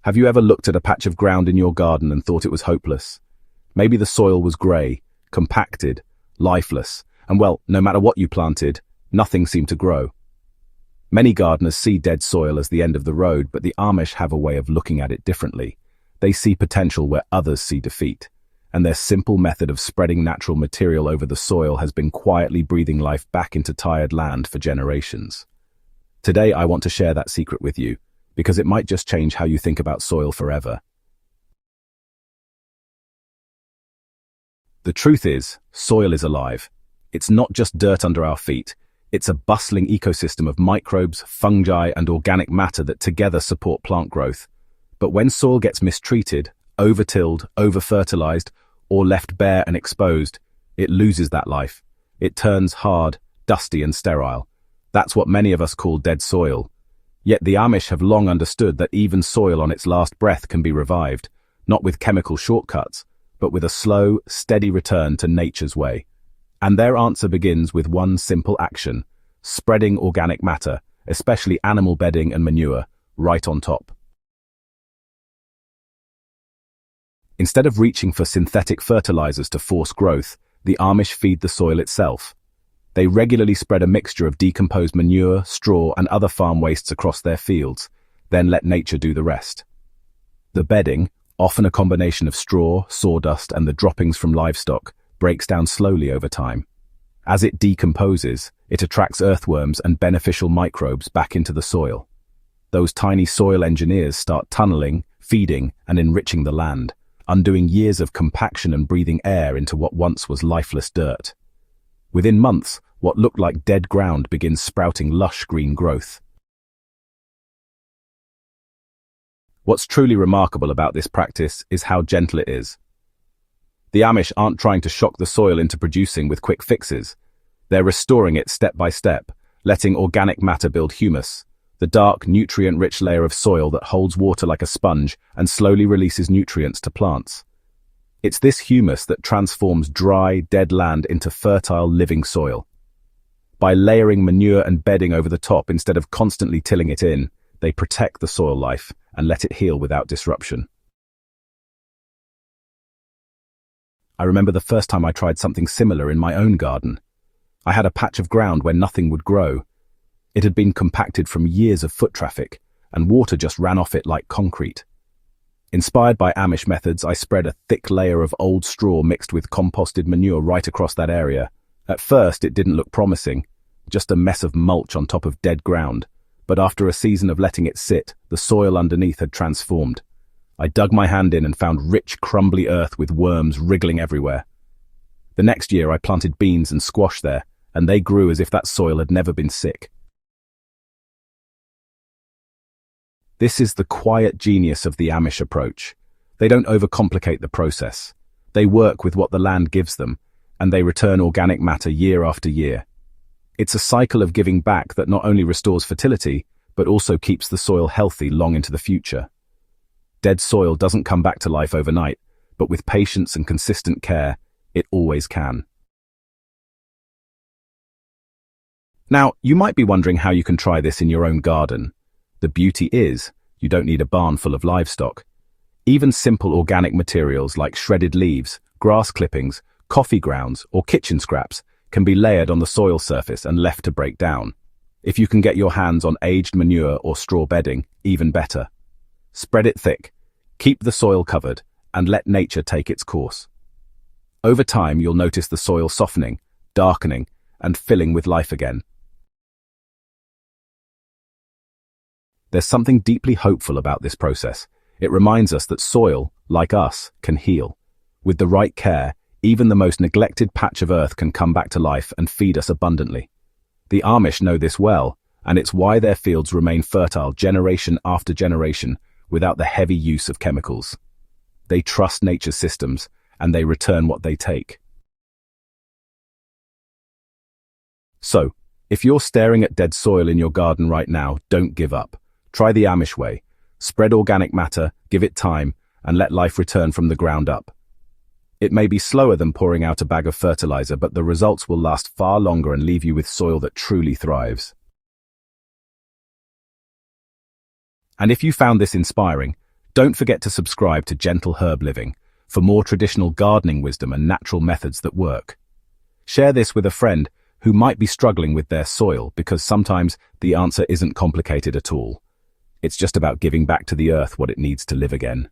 Have you ever looked at a patch of ground in your garden and thought it was hopeless? Maybe the soil was grey, compacted, lifeless, and well, no matter what you planted, nothing seemed to grow. Many gardeners see dead soil as the end of the road, but the Amish have a way of looking at it differently. They see potential where others see defeat, and their simple method of spreading natural material over the soil has been quietly breathing life back into tired land for generations. Today I want to share that secret with you, because it might just change how you think about soil forever. The truth is, soil is alive. It's not just dirt under our feet. It's a bustling ecosystem of microbes, fungi, and organic matter that together support plant growth. But when soil gets mistreated, over-tilled, over-fertilized, or left bare and exposed, it loses that life. It turns hard, dusty, and sterile. That's what many of us call dead soil. Yet the Amish have long understood that even soil on its last breath can be revived, not with chemical shortcuts, but with a slow, steady return to nature's way. And their answer begins with one simple action: spreading organic matter, especially animal bedding and manure, right on top. Instead of reaching for synthetic fertilizers to force growth, the Amish feed the soil itself. They regularly spread a mixture of decomposed manure, straw, and other farm wastes across their fields, then let nature do the rest. The bedding, often a combination of straw, sawdust, and the droppings from livestock, breaks down slowly over time. As it decomposes, it attracts earthworms and beneficial microbes back into the soil. Those tiny soil engineers start tunneling, feeding, and enriching the land, undoing years of compaction and breathing air into what once was lifeless dirt. Within months, what looked like dead ground begins sprouting lush green growth. What's truly remarkable about this practice is how gentle it is. The Amish aren't trying to shock the soil into producing with quick fixes. They're restoring it step by step, letting organic matter build humus, the dark, nutrient-rich layer of soil that holds water like a sponge and slowly releases nutrients to plants. It's this humus that transforms dry, dead land into fertile, living soil. By layering manure and bedding over the top instead of constantly tilling it in, they protect the soil life and let it heal without disruption. I remember the first time I tried something similar in my own garden. I had a patch of ground where nothing would grow. It had been compacted from years of foot traffic, and water just ran off it like concrete. Inspired by Amish methods, I spread a thick layer of old straw mixed with composted manure right across that area. At first, it didn't look promising, just a mess of mulch on top of dead ground. But after a season of letting it sit, the soil underneath had transformed. I dug my hand in and found rich, crumbly earth with worms wriggling everywhere. The next year, I planted beans and squash there, and they grew as if that soil had never been sick. This is the quiet genius of the Amish approach. They don't overcomplicate the process. They work with what the land gives them, and they return organic matter year after year. It's a cycle of giving back that not only restores fertility, but also keeps the soil healthy long into the future. Dead soil doesn't come back to life overnight, but with patience and consistent care, it always can. Now, you might be wondering how you can try this in your own garden. The beauty is, you don't need a barn full of livestock. Even simple organic materials like shredded leaves, grass clippings, coffee grounds, or kitchen scraps can be layered on the soil surface and left to break down. If you can get your hands on aged manure or straw bedding, even better. Spread it thick, keep the soil covered, and let nature take its course. Over time, you'll notice the soil softening, darkening, and filling with life again. There's something deeply hopeful about this process. It reminds us that soil, like us, can heal. With the right care, even the most neglected patch of earth can come back to life and feed us abundantly. The Amish know this well, and it's why their fields remain fertile generation after generation without the heavy use of chemicals. They trust nature's systems, and they return what they take. So, if you're staring at dead soil in your garden right now, don't give up. Try the Amish way. Spread organic matter, give it time, and let life return from the ground up. It may be slower than pouring out a bag of fertilizer, but the results will last far longer and leave you with soil that truly thrives. And if you found this inspiring, Don't forget to subscribe to Gentle Herb Living for more traditional gardening wisdom and natural methods that work. Share this with a friend who might be struggling with their soil, because sometimes the answer isn't complicated at all. It's just about giving back to the earth what it needs to live again.